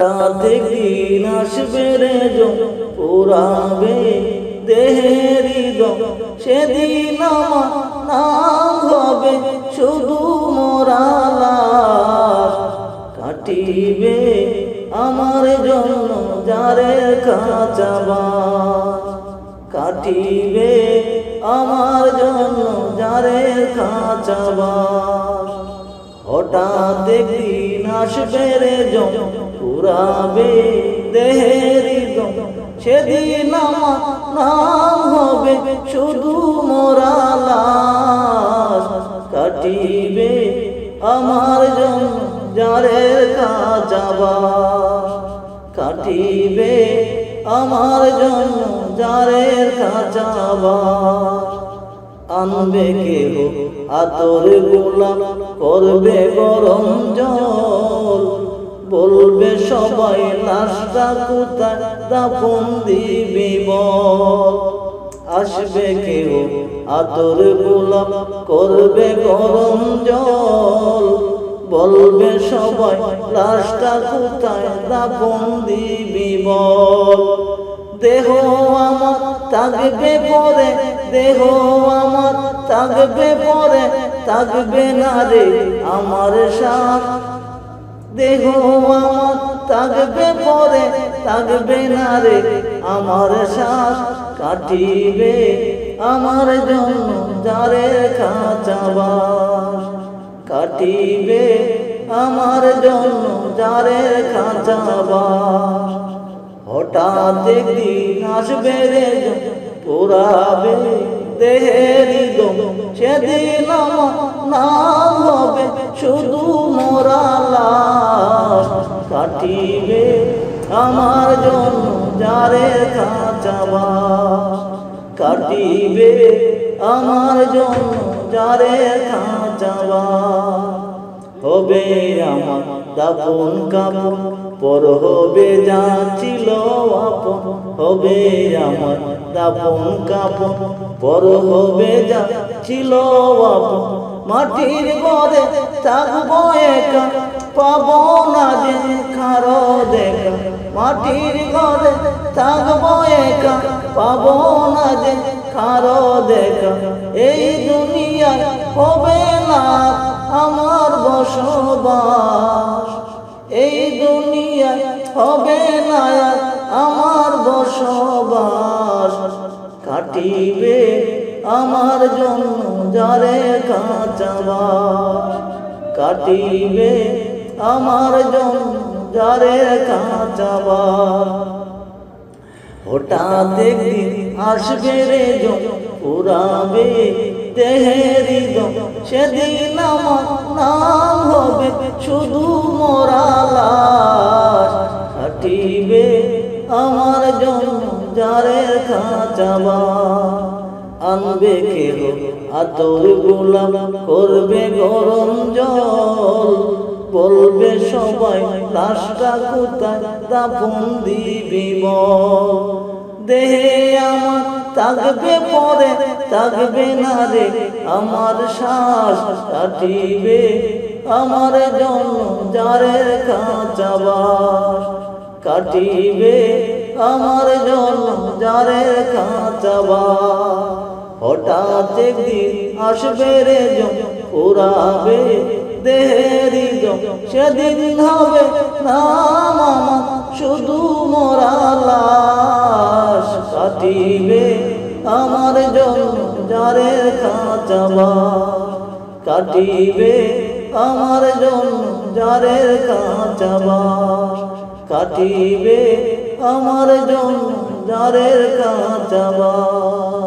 দিন আসবে রে পুরাবে দেহেরি দম, সেদিন আমার নাম হবে শুধু মোরা লাশ। কাটিবে আমার জন্য যারে কাঁচা বাস, কাটিবে আমার জন্য যারে কাঁচা বাস। হঠাৎ একদিন আসবে রে পুরাবে দেহেরি দম, সেদিন আমার নাম হবে শুধু মোরা লাশ। কাটিবে আমার জন্য যারে কাঁচা বাস, কাটিবে আমার জন্য যারে কাঁচা বাস। আনবে কেহ আতর গোলাপ, করবে গরম জল, বলবে সবাই লাশটা কোথায় দাফন দিবি বল। আসবে কেউ আতর গোলাপ, করবে গরম জল, বলবে সবাই লাশটা কোথায় দাফন দিবি বল। দেহ আমার থাকবে পরে, দেহ আমার থাকবে পরে, থাকবে না রে আমার শ্বাস। দেহ আমার থাকবে পরে, থাকবে না রে আমার শ্বাস। কাটিবে আমার জন্য যারে কাঁচা বাস, কাটিবে আমার জন্য যারে কাঁচা বাস। হঠাৎ একদিন আসবে রে পুরাবে দেহেরি দম, সেদিন আমার নাম হবে শুধু মোরা লাশ। কাটিবে আমার জন্য যারে কাঁচা বাস, কাটিবে আমার জন্য যারে কাঁচা বাস। হবে আমার দাফন কাফন, পর হবে যা ছিল আপন। হবে আমার দাফন কাফন, পর হবে যা ছিল আপন। মাটির ঘরে থাকবো একা, পাবো না যে কারো দেখা। মাটির ঘরে থাকবো একা, পাবো না যে কারো দেখা। এই দুনিয়ায় হবে না আমার বসবাস, এই দুনিয়ায় হবে না আমার বসবাস। কাটিবে আমার জন্য যারে কাঁচা বাস, কাটিবে আমার জন্য যারে কাঁচা বাস। হঠাৎ একদিন আসবে রে পুরাবে দেহেরি দম, সেদিন আমার নাম হবে শুধু মোরা লাশ। কাটিবে আমার জন্য যারে কাঁচা বাস। আনবে কেহ আতর গোলাপ, করবে গরম জল, বলবে সবাই লাশটা কোথায় দাফন দিবি বল। দেহে আমার থাকবে পরে, থাকবে না রে আমার শ্বাস। কাটিবে আমার জন্য যারে কাঁচা বাস, কাটিবে আমার জন্য যারে কাঁচা বাস। হঠাৎ একদিন আসবে রে পুরাবে দেহেরি দম, সেদিন হবে নাম আমার শুধু মোরা লাশ। কাটিবে আমার জন্য যারে কাঁচা বাস, কাটিবে আমার জন্য যারে কাঁচা বাস। কাটিবে আমার জন্য যারে কাঁচা বাস।